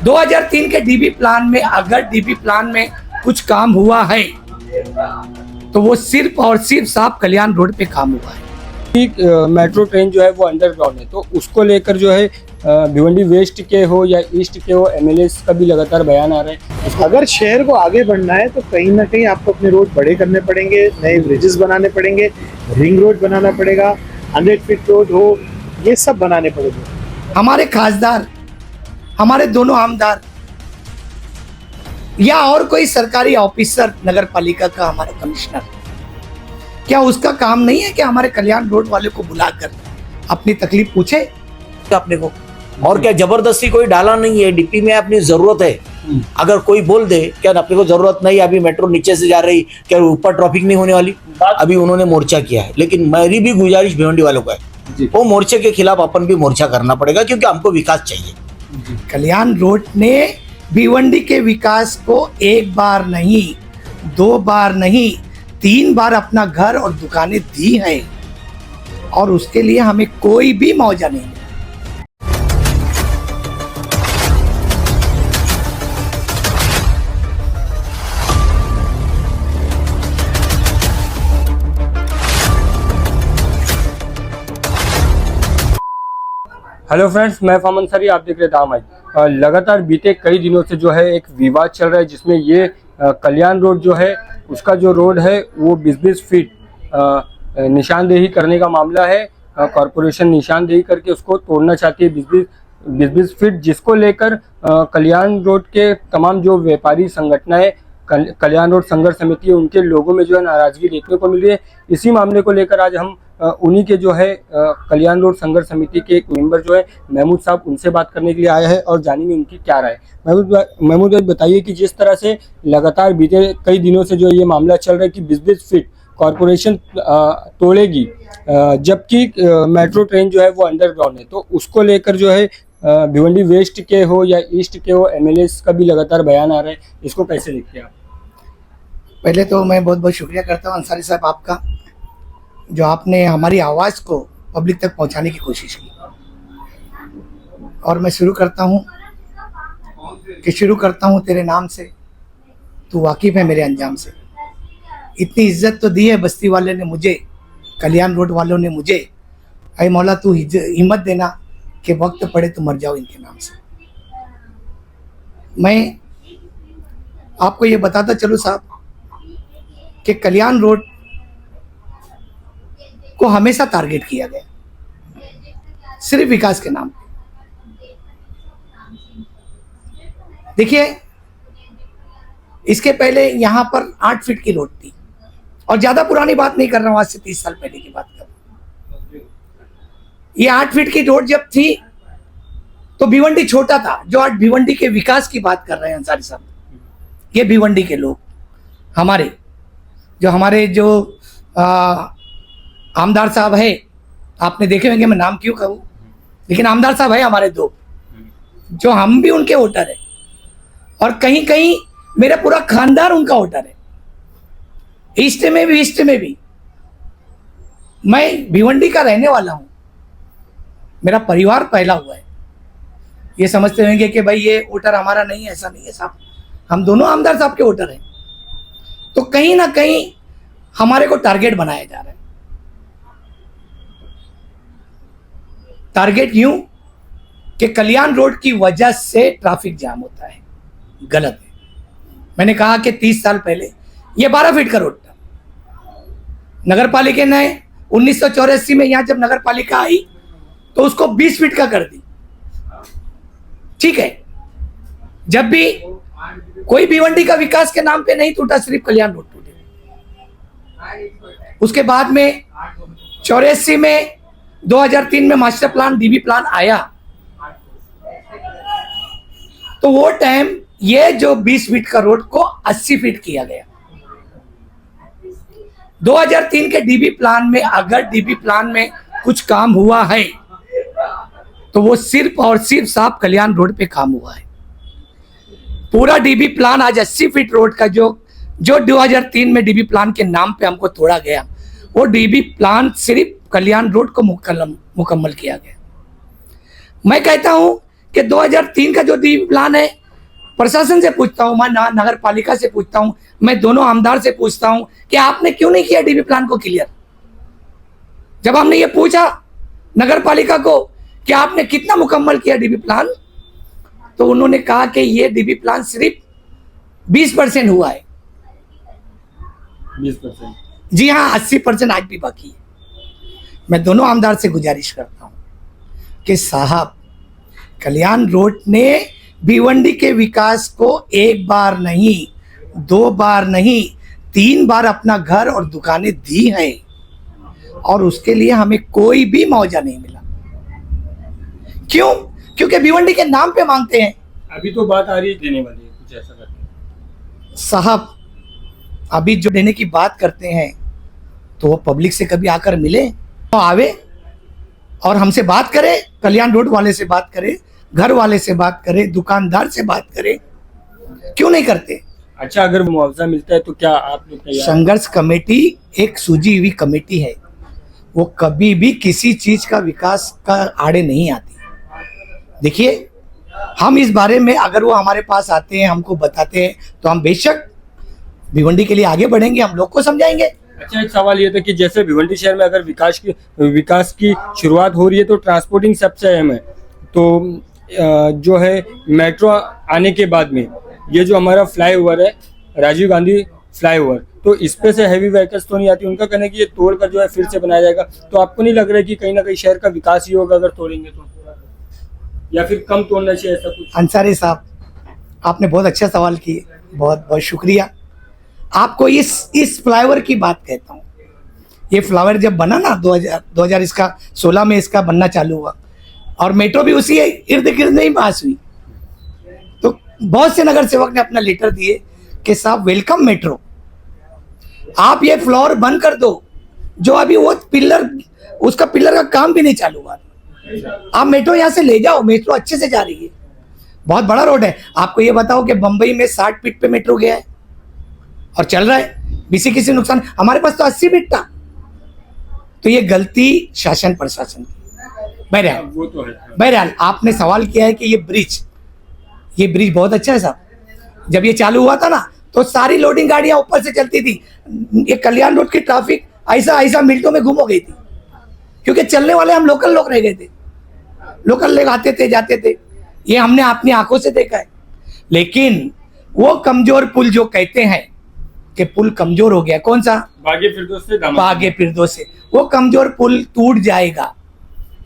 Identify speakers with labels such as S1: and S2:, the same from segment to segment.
S1: 2003 के dB plan में अगर डीबी प्लान में कुछ काम हुआ है तो वो सिर्फ और सिर्फ साहब कल्याण रोड पे काम हुआ है।
S2: मेट्रो ट्रेन जो है वो अंडरग्राउंड है, तो उसको लेकर जो है भिवंडी वेस्ट के हो या ईस्ट के हो, एमएलए का भी लगातार बयान आ रहा है।
S3: अगर शहर को आगे बढ़ना है तो कहीं ना कहीं आपको अपने रोड बड़े करने पड़ेंगे, नए ब्रिजेस बनाने पड़ेंगे, रिंग रोड बनाना पड़ेगा, 100 फीट रोड हो, ये सब बनाने पड़ेंगे।
S1: हमारे खासदार, हमारे दोनों आमदार या और कोई सरकारी ऑफिसर नगर पालिका का, हमारा कमिश्नर, क्या उसका काम नहीं है कि हमारे कल्याण रोड वाले को बुलाकर अपनी तकलीफ पूछे अपने को?
S4: और क्या जबरदस्ती कोई डाला नहीं है, डीपी में अपनी जरूरत है। अगर कोई बोल दे क्या अपने को जरूरत नहीं, अभी मेट्रो नीचे से जा रही, क्या ऊपर ट्रैफिक नहीं होने वाली, अभी उन्होंने मोर्चा किया है। लेकिन मेरी भी गुजारिश भिवंडी वालों को है, वो मोर्चे के खिलाफ अपन भी मोर्चा करना पड़ेगा, क्योंकि हमको विकास चाहिए।
S1: कल्याण रोड ने भिवंडी के विकास को एक बार नहीं, 2 बार नहीं, 3 बार अपना घर और दुकानें दी हैं, और उसके लिए हमें कोई भी मुआवजा नहीं है।
S2: हेलो फ्रेंड्स, मैं फामन सरी, आप देख रहे हैं दाम आज। लगातार बीते कई दिनों से जो है एक विवाद चल रहा है, जिसमें ये कल्याण रोड जो है उसका जो रोड है वो 20-20 फीट निशानदेही करने का मामला है। कॉरपोरेशन निशानदेही करके उसको तोड़ना चाहती है 20-20 फीट, जिसको लेकर कल्याण रोड के तमाम जो व्यापारी संगठनें, कल्याण रोड संघर्ष समिति है, उनके लोगों में जो है नाराजगी देखने को मिल रही है। इसी मामले को लेकर आज हम उन्हीं के जो है कल्याण रोड संघर्ष समिति के एक मेंबर जो है महमूद साहब, उनसे बात करने के लिए आया है और जानेंगे उनकी क्या राय। महमूद भाई बताइए कि जिस तरह से लगातार बीते कई दिनों से जो ये मामला चल रहा है कि 20-20 फीट कॉरपोरेशन तोड़ेगी, जबकि मेट्रो ट्रेन जो है वो अंडरग्राउंड है, तो उसको लेकर जो है भिवंडी वेस्ट के हो या ईस्ट के हो, एमएलए का भी लगातार बयान आ रहा है। इसको कैसे देखते हैं आप?
S1: पहले तो मैं बहुत बहुत शुक्रिया करता हूँ अंसारी साहब आपका, जो आपने हमारी आवाज़ को पब्लिक तक पहुंचाने की कोशिश की। और मैं शुरू करता हूं तेरे नाम से, तू वाकिफ़ है मेरे अंजाम से। इतनी इज्जत तो दी है बस्ती वाले ने मुझे, कल्याण रोड वालों ने मुझे। ऐ मौला तू हिम्मत देना कि वक्त पड़े तो मर जाओ इनके नाम से। मैं आपको ये बताता चलूँ साहब कि कल्याण रोड को हमेशा टारगेट किया गया, सिर्फ विकास के नाम पे। देखिए, इसके पहले यहां पर 8 फीट की रोड थी, और ज्यादा पुरानी बात नहीं कर रहा हूं, आज से 30 साल पहले की बात कर रहा हूं। ये 8 फीट की रोड जब थी तो भिवंडी छोटा था। जो आज भिवंडी के विकास की बात कर रहे हैं अंसारी साहब, ये भिवंडी के लोग, हमारे जो आमदार साहब है, आपने देखे होंगे, मैं नाम क्यों कहूँ, लेकिन आमदार साहब है हमारे 2, जो हम भी उनके वोटर है, और कहीं कहीं मेरा पूरा खानदान उनका वोटर है, ईस्ट में भी, ईस्ट में भी। मैं भिवंडी का रहने वाला हूँ, मेरा परिवार पहला हुआ है। ये समझते होंगे कि भाई ये वोटर हमारा नहीं है, ऐसा नहीं है साहब, हम दोनों आमदार साहब के वोटर हैं। तो कहीं ना कहीं हमारे को टारगेट बनाया जा रहा है। टारगेट यूं कि कल्याण रोड की वजह से ट्रैफिक जाम होता है, गलत है। मैंने कहा कि 30 साल पहले ये 12 फीट का रोड था। नगर पालिका ने 1984 में यहां जब नगर पालिका आई तो उसको 20 फीट का कर दी, ठीक है। जब भी कोई भिवंडी का विकास के नाम पे नहीं टूटा, सिर्फ कल्याण रोड टूटे। उसके बाद में 84 में 2003 में मास्टर प्लान, डीबी प्लान आया, तो वो टाइम ये जो 20 फीट का रोड को 80 फीट किया गया। 2003 के डीबी प्लान में अगर डीबी प्लान में कुछ काम हुआ है तो वो सिर्फ और सिर्फ साहब कल्याण रोड पे काम हुआ है। पूरा डीबी प्लान आज 80 फीट रोड का जो 2003 में डीबी प्लान के नाम पे हमको तोड़ा गया, वो डीबी प्लान सिर्फ कल्याण रोड को मुकम्मल किया गया। मैं कहता हूं कि 2003 का जो डीपी प्लान है, प्रशासन से पूछता हूँ, मैं नगर पालिका से पूछता हूँ, मैं दोनों आमदार से पूछता हूँ कि आपने क्यों नहीं किया डीपी प्लान को क्लियर। जब हमने ये पूछा नगर पालिका को कि आपने कितना मुकम्मल किया डीपी प्लान, तो उन्होंने कहा कि ये डीपी प्लान सिर्फ 20% हुआ है।
S2: 20%?
S1: जी हाँ, 80% आज भी बाकी है। मैं दोनों आमदार से गुजारिश करता हूँ कि साहब, कल्याण रोड ने भिवंडी के विकास को एक बार नहीं, 2 बार नहीं, 3 बार अपना घर और दुकानें दी हैं, और उसके लिए हमें कोई भी मुआवजा नहीं मिला। क्यों? क्योंकि भिवंडी के नाम पे मांगते हैं।
S2: अभी तो बात आ रही है देने वाली है, कुछ ऐसा करते हैं
S1: साहब। अभी जो देने की बात करते हैं तो वो पब्लिक से कभी आकर मिले, तो आवे और हमसे बात करे, कल्याण रोड वाले से बात करे, घर वाले से बात करे, दुकानदार से बात करे। क्यों नहीं करते?
S2: अच्छा, अगर मुआवजा मिलता है तो क्या आप लोग तैयार?
S1: संघर्ष कमेटी एक सूझी हुई कमेटी है, वो कभी भी किसी चीज का विकास का आड़े नहीं आती। देखिए, हम इस बारे में अगर वो हमारे पास आते हैं, हमको बताते हैं, तो हम बेशक भिवंडी के लिए आगे बढ़ेंगे, हम लोग को समझाएंगे।
S2: अच्छा, एक सवाल ये था कि जैसे भिवंडी शहर में अगर विकास की शुरुआत हो रही है तो ट्रांसपोर्टिंग सबसे अहम है। तो जो है मेट्रो आने के बाद में ये जो हमारा फ्लाईओवर है, राजीव गांधी फ्लाईओवर, तो इस पे से हैवी व्हीकल्स तो नहीं आती। उनका कहना है कि ये तोड़कर जो है फिर से बनाया जाएगा। तो आपको नहीं लग रहा है कि कहीं ना कहीं शहर का विकास ही होगा अगर तोड़ेंगे तो, या फिर कम तोड़ना चाहिए, ऐसा कुछ?
S1: अंसारी साहब, आपने बहुत अच्छा सवाल किए, बहुत बहुत शुक्रिया। आपको इस फ्लाईओवर की बात कहता हूँ। ये फ्लाईओवर जब बना ना 2016 में इसका बनना चालू हुआ, और मेट्रो भी उसी इर्द गिर्द में ही पास हुई, तो बहुत से नगर सेवक ने अपना लेटर दिए कि साहब वेलकम मेट्रो, आप ये फ्लोर बंद कर दो। जो अभी वो उसका पिलर का काम भी नहीं चालू हुआ, आप मेट्रो यहाँ से ले जाओ। मेट्रो अच्छे से जा रही है, बहुत बड़ा रोड है। आपको ये बताओ कि बंबई में 60 फीट पे मेट्रो गया है और चल रहा है, किसी नुकसान। हमारे पास तो 80 फीट था। तो ये गलती शासन प्रशासन की। बहरहाल आपने सवाल किया है कि ये ब्रिज बहुत अच्छा है साहब। जब ये चालू हुआ था ना, तो सारी लोडिंग गाड़ियां ऊपर से चलती थी। ये कल्याण रोड की ट्रैफिक ऐसा मिनटों में गुम हो गई थी, क्योंकि चलने वाले हम लोकल लोग रह गए थे। लोकल लोग आते थे, जाते थे, ये हमने अपनी आंखों से देखा है। लेकिन वो कमजोर पुल जो कहते हैं कि पुल कमजोर हो गया, कौन सा? बागे फिरदौस से वो कमजोर पुल टूट जाएगा,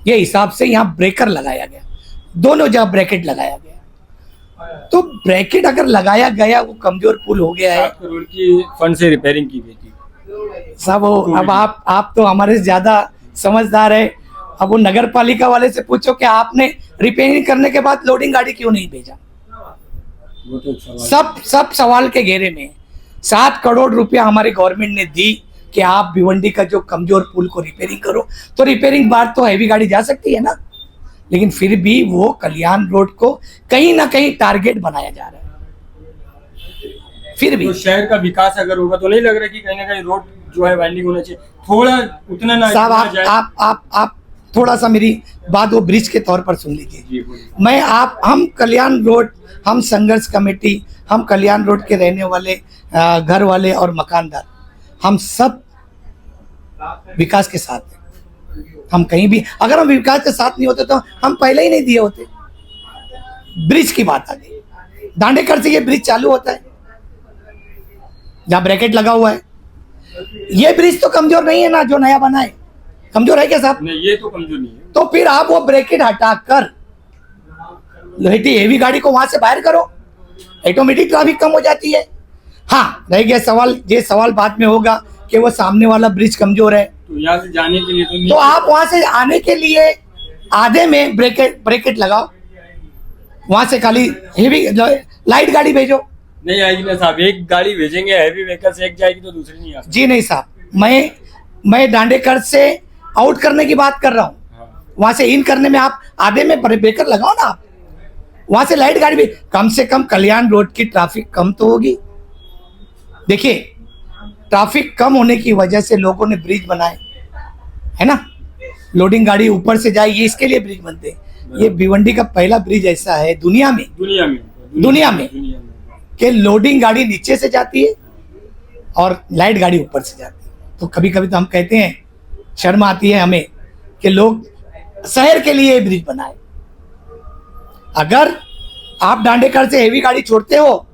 S1: ये हिसाब से यहाँ ब्रेकर लगाया गया, दोनों जगह ब्रैकेट लगाया गया। तो ब्रैकेट अगर लगाया गया, वो कमजोर पुल हो गया है।
S2: 7 करोड़ की फंड से रिपेयरिंग की गई थी
S1: साहब। अब आप तो हमारे से ज्यादा समझदार है। अब वो नगर पालिका वाले से पूछो कि आपने रिपेयरिंग करने के बाद लोडिंग गाड़ी क्यों नहीं भेजा।
S2: वो तो सवाल
S1: सब सवाल के घेरे में। 7 करोड़ रुपया हमारे गवर्नमेंट ने दी कि आप भिवंडी का जो कमजोर पुल को रिपेयरिंग करो। तो रिपेयरिंग बार तो हैवी गाड़ी जा सकती है ना, लेकिन फिर भी वो कल्याण रोड को कहीं ना कहीं टारगेट बनाया जा रहा है। फिर भी
S2: तो शहर का विकास अगर होगा तो नहीं लग रहा कि कहीं ना कहीं रोड जो है वाइंडिंग होना चाहिए, थोड़ा उतना ना
S1: साहब। आप थोड़ा सा मेरी बात वो ब्रिज के तौर पर सुन लीजिए। हम कल्याण रोड, हम संघर्ष कमेटी, हम कल्याण रोड के रहने वाले घर वाले और मकानदार, हम सब विकास के साथ हैं। हम कहीं भी, अगर हम विकास के साथ नहीं होते तो हम पहले ही नहीं दिए होते। ब्रिज की बात आ गई, दांडेकर से ये ब्रिज चालू होता है जहाँ ब्रैकेट लगा हुआ है। ये ब्रिज तो कमजोर नहीं है ना, जो नया बना है। कमजोर है क्या साहब?
S2: नहीं, ये तो कमजोर नहीं है।
S1: तो फिर आप वो ब्रैकेट हटाकर हेवी गाड़ी को वहां से बाहर करो, ऑटोमेटिक ट्रैफिक कम हो जाती है। हाँ, रह गया सवाल, ये सवाल बाद में होगा कि वो सामने वाला ब्रिज कमजोर है,
S2: तो यहाँ से जाने के लिए
S1: तो आप वहां से आने के लिए आधे में ब्रैकेट लगाओ, वहां से खाली हेवी लाइट गाड़ी भेजो।
S2: नहीं आएगी ना साहब, एक गाड़ी भेजेंगे हैवी व्हीकल्स, एक जाएगी तो दूसरी नहीं आ सकती।
S1: जी नहीं साहब, मैं दांडेकर से आउट करने की बात कर रहा हूँ।
S2: हाँ।
S1: वहां से इन करने में आप आधे में ब्रेकर लगाओ ना, आप वहां से लाइट गाड़ी भी, कम से कम कल्याण रोड की ट्रैफिक कम तो होगी। देखिए, ट्रैफिक कम होने की वजह से लोगों ने ब्रिज बनाए है ना, लोडिंग गाड़ी ऊपर से जाए, ये इसके लिए ब्रिज बनते हैं। ये भिवंडी का पहला ब्रिज ऐसा है दुनिया में
S2: दुनिया में
S1: कि लोडिंग गाड़ी नीचे से जाती है और लाइट गाड़ी ऊपर से जाती है। तो कभी कभी तो हम कहते हैं, शर्म आती है हमें कि लोग शहर के लिए ये ब्रिज बनाए। अगर आप डांडेकर से हेवी गाड़ी छोड़ते हो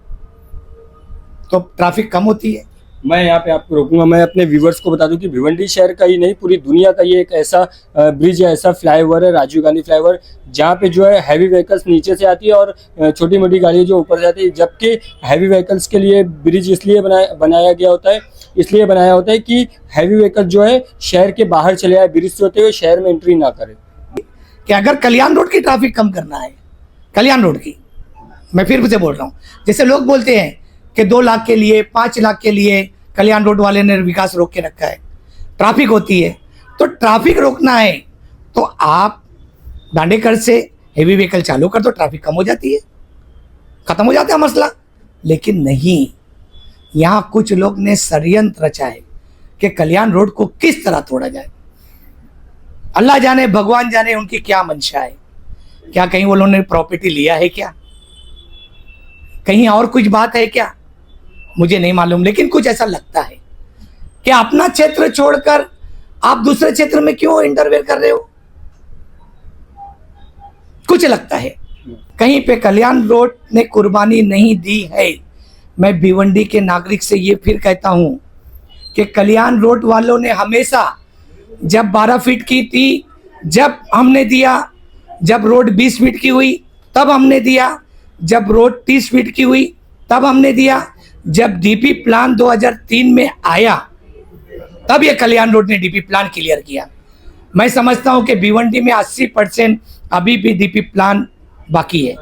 S1: तो ट्रैफिक कम होती है।
S2: मैं यहाँ पे आपको रोकूंगा। मैं अपने व्यूवर्स को बता दूं कि भिवंडी शहर का ही नहीं, पूरी दुनिया का ये एक ऐसा ब्रिज है, ऐसा फ्लाईओवर है, राजीव गांधी फ्लाईओवर, जहाँ पे जो है हैवी व्हीकल्स नीचे से आती है और छोटी मोटी गाड़ी जो ऊपर से आती है। जबकि हैवी व्हीकल्स के लिए ब्रिज इसलिए बनाया गया होता है, इसलिए बनाया होता है कि हैवी व्हीकल जो है शहर के बाहर चले आए, ब्रिज से होते हुए शहर में एंट्री ना करे।
S1: कि अगर कल्याण रोड की ट्रैफिक कम करना है, कल्याण रोड की, मैं फिर से बोल रहा हूँ, जैसे लोग बोलते हैं कि 2 लाख के लिए 5 लाख के लिए कल्याण रोड वाले ने विकास रोक के रखा है, ट्रैफिक होती है। तो ट्रैफिक रोकना है तो आप दांडेकर से हेवी व्हीकल चालू कर दो, ट्रैफिक कम हो जाती है, खत्म हो जाता है मसला। लेकिन नहीं, यहाँ कुछ लोग ने षड्यंत्र रचा है कि कल्याण रोड को किस तरह तोड़ा जाए। अल्लाह जाने, भगवान जाने उनकी क्या मंशा है। क्या कहीं वो लोगों ने प्रॉपर्टी लिया है क्या, कहीं और कुछ बात है क्या, मुझे नहीं मालूम। लेकिन कुछ ऐसा लगता है कि अपना क्षेत्र छोड़कर आप दूसरे क्षेत्र में क्यों इंटरवेयर कर रहे हो, कुछ लगता है कहीं पे कल्याण रोड ने कुर्बानी नहीं दी है। मैं भिवंडी के नागरिक से ये फिर कहता हूं कि कल्याण रोड वालों ने हमेशा, जब 12 फीट की थी जब हमने दिया, जब रोड 20 फीट की हुई तब हमने दिया, जब रोड 30 फीट की हुई तब हमने दिया, जब डीपी प्लान 2003 में आया तब ये कल्याण रोड ने डीपी प्लान क्लियर किया। मैं समझता हूं कि भिवंडी में 80% अभी भी डीपी प्लान बाकी है।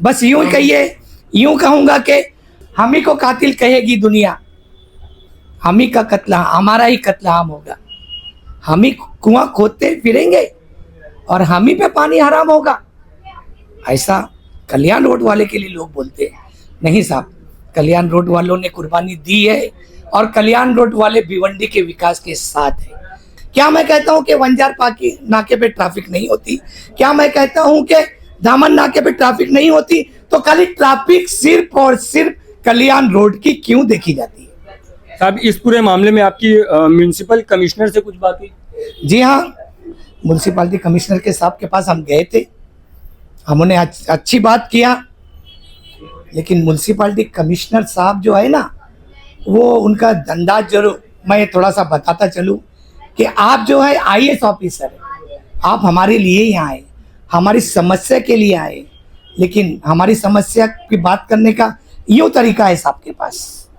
S1: बस यूं कहिए, यूं कहूंगा कि हम ही को कातिल कहेगी दुनिया, हम ही का कत्ला, हमारा ही कत्लेआम होगा, हम ही कुआं खोदते फिरेंगे और हम ही पे पानी हराम होगा। ऐसा कल्याण रोड वाले के लिए लोग बोलते हैं। नहीं साहब, कल्याण रोड वालों ने कुर्बानी दी है और कल्याण रोड वाले भिवंडी के विकास के साथ है। क्या मैं कहता हूं कि वंजार पाकी नाके पे ट्रैफिक नहीं होती, क्या मैं कहता हूं कि दामन नाके पे ट्रैफिक नहीं होती, तो खाली ट्रैफिक सिर्फ और सिर्फ कल्याण रोड की क्यों देखी जाती है।
S2: साहब, इस पूरे मामले में आपकी म्युनिसिपल कमिश्नर से कुछ बात हुई?
S1: जी हाँ, म्यूनसिपालिटी कमिश्नर के साहब के पास हम गए थे, हमने अच्छी बात किया। लेकिन म्यूनसिपालिटी कमिश्नर साहब जो है ना, वो उनका अंदाज जरूर मैं थोड़ा सा बताता चलूँ कि आप जो है IAS ऑफिसर है, आप हमारे लिए यहाँ आए, हमारी समस्या के लिए आए, लेकिन हमारी समस्या की बात करने का यूँ तरीका है साहब के पास,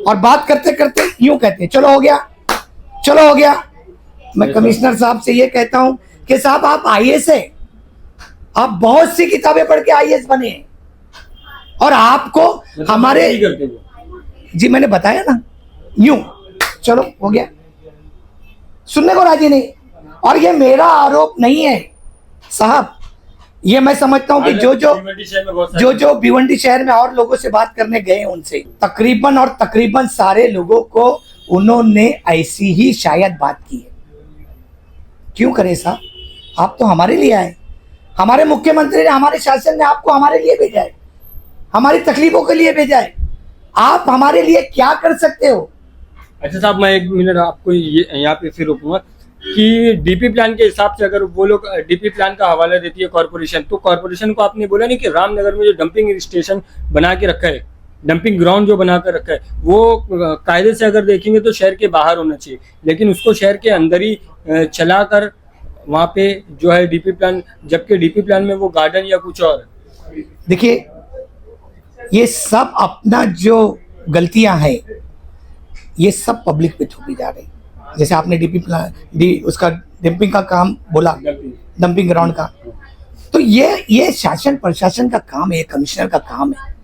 S1: और बात करते करते यूँ कहते हैं चलो हो गया, चलो हो गया। मैं कमिश्नर साहब से ये कहता हूँ कि साहब आप IAS है, आप बहुत सी किताबें पढ़ के IAS बने हैं और आपको हमारे, जी मैंने बताया ना, यूं चलो हो गया, सुनने को राजी नहीं। और ये मेरा आरोप नहीं है साहब, ये मैं समझता हूं कि जो भिवंडी शहर में और लोगों से बात करने गए उनसे तकरीबन सारे लोगों को उन्होंने ऐसी ही शायद बात की है। क्यों करें साहब, आप तो हमारे लिए आए, हमारे मुख्यमंत्री ने, हमारे शासन ने आपको हमारे लिए भेजा है, हमारी तकलीफों के लिए भेजा है। आप हमारे लिए क्या कर सकते हो।
S2: अच्छा साहब, मैं 1 मिनट आपको यहाँ पे फिर रोकूंगा कि डीपी प्लान के हिसाब से अगर वो लोग डीपी प्लान का हवाला देती है कॉर्पोरेशन, तो कॉर्पोरेशन को आपने बोला नहीं कि रामनगर में जो डंपिंग स्टेशन बना के रखा है, डंपिंग ग्राउंड जो बना कर रखा है, वो कायदे से अगर देखेंगे तो शहर के बाहर होना चाहिए, लेकिन उसको शहर के अंदर ही चला कर वहाँ पे जो है डीपी प्लान, जबकि डीपी प्लान में वो गार्डन या कुछ और।
S1: देखिए, ये सब अपना जो गलतियां हैं ये सब पब्लिक पे थोपी जा रही। जैसे आपने डीपी प्लान उसका डंपिंग का काम बोला, डंपिंग ग्राउंड का, तो ये शासन प्रशासन का काम है, कमिश्नर का काम है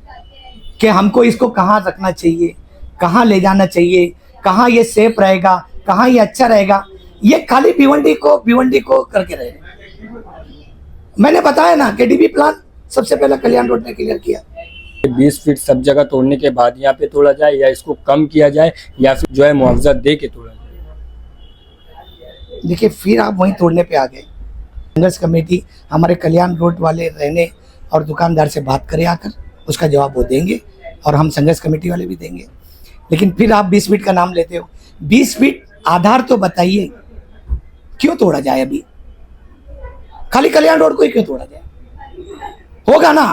S1: कि हमको इसको कहाँ रखना चाहिए, कहाँ ले जाना चाहिए, कहाँ ये सेफ रहेगा, कहाँ ये अच्छा रहेगा। ये खाली भिवंडी को करके रहेगा। मैंने बताया ना कि डीपी प्लान सबसे पहले कल्याण रोड ने क्लियर किया।
S2: 20 फीट सब जगह तोड़ने के बाद यहाँ पे तोड़ा जाए, या इसको कम किया जाए, या फिर जो है मुआवजा दे के तोड़ा जाए।
S1: देखिए, फिर आप वहीं तोड़ने पे आ गए। संघर्ष कमेटी हमारे कल्याण रोड वाले रहने और दुकानदार से बात करें आकर, उसका जवाब वो देंगे और हम संघर्ष कमेटी वाले भी देंगे। लेकिन फिर आप 20 फीट का नाम लेते हो। 20 फीट आधार तो बताइए, क्यों तोड़ा जाए? अभी खाली कल्याण रोड को ही क्यों तोड़ा जाए? होगा ना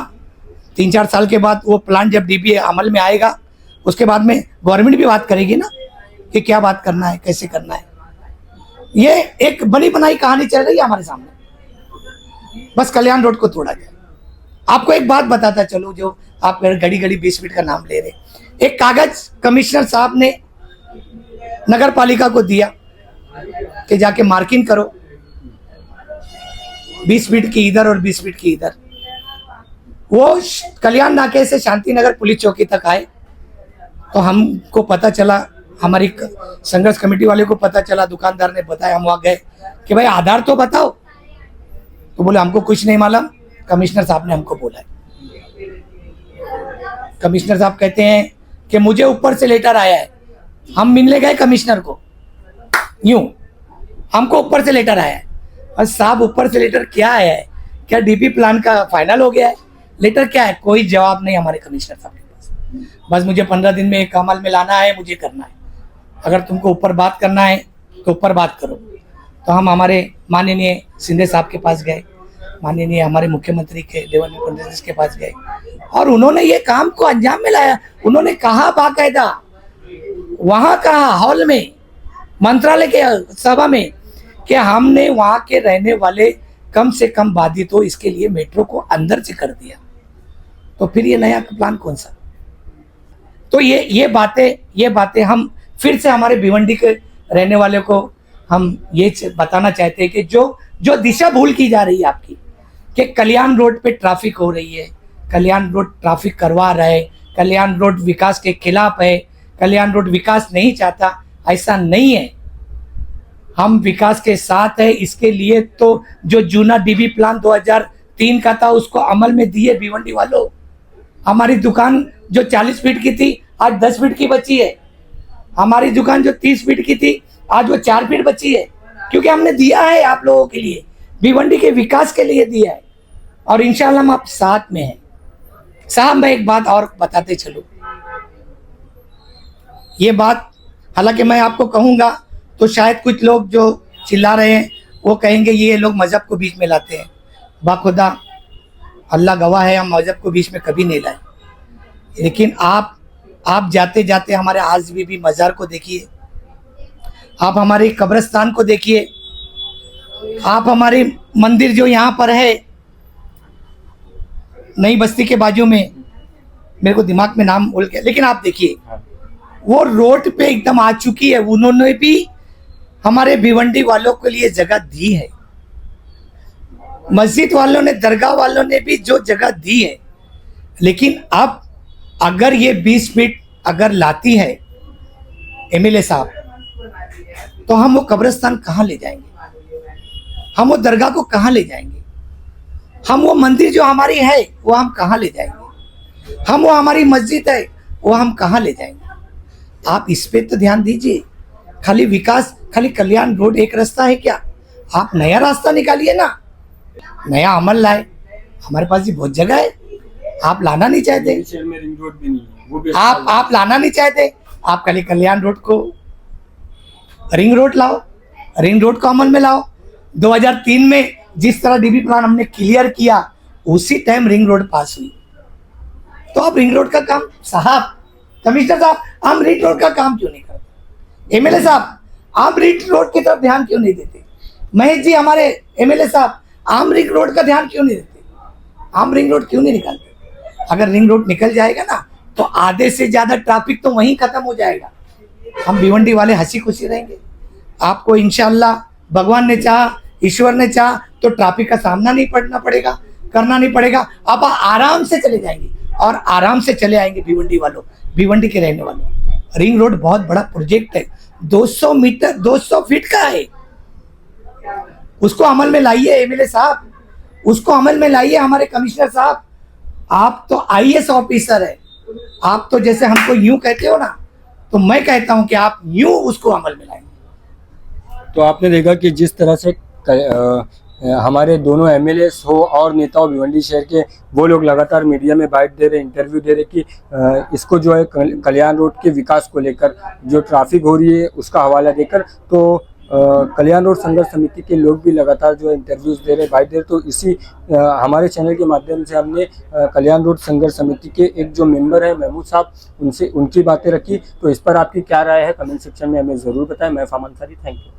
S1: 3-4 साल के बाद वो प्लान जब डीपी अमल में आएगा, उसके बाद में गवर्नमेंट भी बात करेगी ना कि क्या बात करना है, कैसे करना है। ये एक बनी बनाई कहानी चल रही है हमारे सामने, बस कल्याण रोड को तोड़ा जाए। आपको एक बात बताता चलो, जो आप घड़ी घड़ी 20 फीट का नाम ले रहे, एक कागज कमिश्नर साहब ने नगर पालिका को दिया कि जाके मार्किंग करो 20 फीट की इधर और 20 फीट की इधर। वो कल्याण नाके से शांति नगर पुलिस चौकी तक आए तो हमको पता चला, हमारी संघर्ष कमेटी वाले को पता चला, दुकानदार ने बताया, हम वहाँ गए कि भाई आधार तो बताओ। तो बोले हमको कुछ नहीं मालूम, कमिश्नर साहब ने हमको बोला है। कमिश्नर साहब कहते हैं कि मुझे ऊपर से लेटर आया है। हम मिलने गए कमिश्नर को, यूं हमको ऊपर से लेटर आया है। और साहब ऊपर से लेटर क्या आया है? क्या डीपी प्लान का फाइनल हो गया है? लेटर क्या है? कोई जवाब नहीं हमारे कमिश्नर साहब के पास। बस मुझे 15 दिन में एक अमल में लाना है, मुझे करना है। अगर तुमको ऊपर बात करना है तो ऊपर बात करो। तो हम हमारे माननीय शिंदे साहब के पास गए, माननीय हमारे मुख्यमंत्री के देवेंद्र फडणवीस के पास गए और उन्होंने ये काम को अंजाम में लाया। उन्होंने कहा बाकायदा, वहाँ कहा हॉल में, मंत्रालय के सभा में, कि हमने वहाँ के रहने वाले कम से कम बाधित हो, इसके लिए मेट्रो को अंदर से कर दिया। तो फिर ये नया प्लान कौन सा? तो ये बातें हम फिर से हमारे भिवंडी के रहने वाले को हम ये बताना चाहते हैं कि जो दिशा भूल की जा रही है आपकी, कि कल्याण रोड पे ट्रैफिक हो रही है, कल्याण रोड ट्रैफिक करवा रहा है, कल्याण रोड विकास के खिलाफ है, कल्याण रोड विकास नहीं चाहता, ऐसा नहीं है। हम विकास के साथ है। इसके लिए तो जो जूना डीबी प्लान 2003 का था उसको अमल में दिए भिवंडी वालों। हमारी दुकान जो 40 फीट की थी आज 10 फीट की बची है। हमारी दुकान जो 30 फीट की थी आज वो 4 फीट बची है, क्योंकि हमने दिया है आप लोगों के लिए, भिवंडी के विकास के लिए दिया है। और इंशाल्लाह हम आप साथ में हैं। साहब मैं एक बात और बताते चलूं, ये बात हालांकि मैं आपको कहूंगा तो शायद कुछ लोग जो चिल्ला रहे हैं वो कहेंगे ये लोग मजहब को बीच में लाते हैं। बाखुदा अल्लाह गवाह है, हम मजहब को बीच में कभी नहीं लाए। लेकिन आप जाते जाते हमारे आज भी मज़ार को देखिए, आप हमारे कब्रिस्तान को देखिए, आप हमारे मंदिर जो यहाँ पर है नई बस्ती के बाजू में, मेरे को दिमाग में नाम भूल गया, लेकिन आप देखिए वो रोड पे एकदम आ चुकी है। उन्होंने भी हमारे भिवंडी वालों के लिए जगह दी है, मस्जिद वालों ने, दरगाह वालों ने भी जो जगह दी है। लेकिन अब अगर ये 20 फीट अगर लाती है एमएलए साहब, तो हम वो कब्रिस्तान कहाँ ले जाएंगे? हम वो दरगाह को कहाँ ले जाएंगे? हम वो मंदिर जो हमारी है वो हम कहाँ ले जाएंगे? हम वो हमारी मस्जिद है वो हम कहाँ ले जाएंगे? आप इस पे तो ध्यान दीजिए। खाली विकास, खाली कल्याण रोड एक रास्ता है क्या? आप नया रास्ता निकालिए ना, नया अमल लाए। हमारे पास भी बहुत जगह है, आप लाना नहीं चाहते।
S2: रिंग रोड भी नहीं है, वो भी
S1: आप लाना नहीं चाहते। आप खाली कल्याण रोड को, रिंग रोड लाओ, रिंग रोड को अमल में लाओ। 2003 में जिस तरह डीबी प्लान हमने क्लियर किया उसी टाइम रिंग रोड पास हुई। तो आप रिंग रोड का काम, साहब कमिश्नर साहब, हम रिंग रोड का काम क्यों नहीं करते? एमएलए साहब आप रिंग रोड की तरफ ध्यान क्यों नहीं देते? महेश जी हमारे एमएलए साहब, हम रिंग रोड का ध्यान क्यों नहीं देते? हम रिंग रोड क्यों नहीं निकालते? अगर रिंग रोड निकल जाएगा ना तो आधे से ज्यादा ट्रैफिक तो वहीं खत्म हो जाएगा। हम भिवंडी वाले हंसी खुशी रहेंगे। आपको इंशाल्लाह भगवान ने चाहा, ईश्वर ने चाहा तो ट्रैफिक का सामना नहीं करना नहीं पड़ेगा। आप आराम से चले जाएंगे और आराम से चले आएंगे भिवंडी वालों, भिवंडी के रहने वालों। रिंग रोड बहुत बड़ा प्रोजेक्ट है, 200 मीटर 200 फीट का है। उसको अमल में लाइए एमएलए साहब, उसको अमल में लाइए हमारे कमिश्नर साहब। आप तो आईएएस ऑफिसर है, आप तो जैसे हमको यूं कहते हो ना, तो मैं कहता हूं कि आप यूं उसको अमल में लाएंगे।
S2: तो आपने देखा कि जिस तरह से हमारे दोनों एमएलएस हो और नेताओं भिवंडी शहर के, वो लोग लगातार मीडिया में बाइट दे रहे, इंटरव्यू दे रहे कि इसको जो है कल्याण रोड के विकास को लेकर जो ट्रैफिक हो रही है उसका हवाला देकर, तो कल्याण रोड संघर्ष समिति के लोग भी लगातार जो है इंटरव्यूज दे रहे, बाइट दे रहे। तो इसी हमारे चैनल के माध्यम से हमने कल्याण रोड संघर्ष समिति के एक जो मेंबर है महमूद साहब, उनसे उनकी बातें रखी। तो इस पर आपकी क्या राय है कमेंट सेक्शन में हमें ज़रूर बताएं। मैं फामन अंसारी, थैंक यू।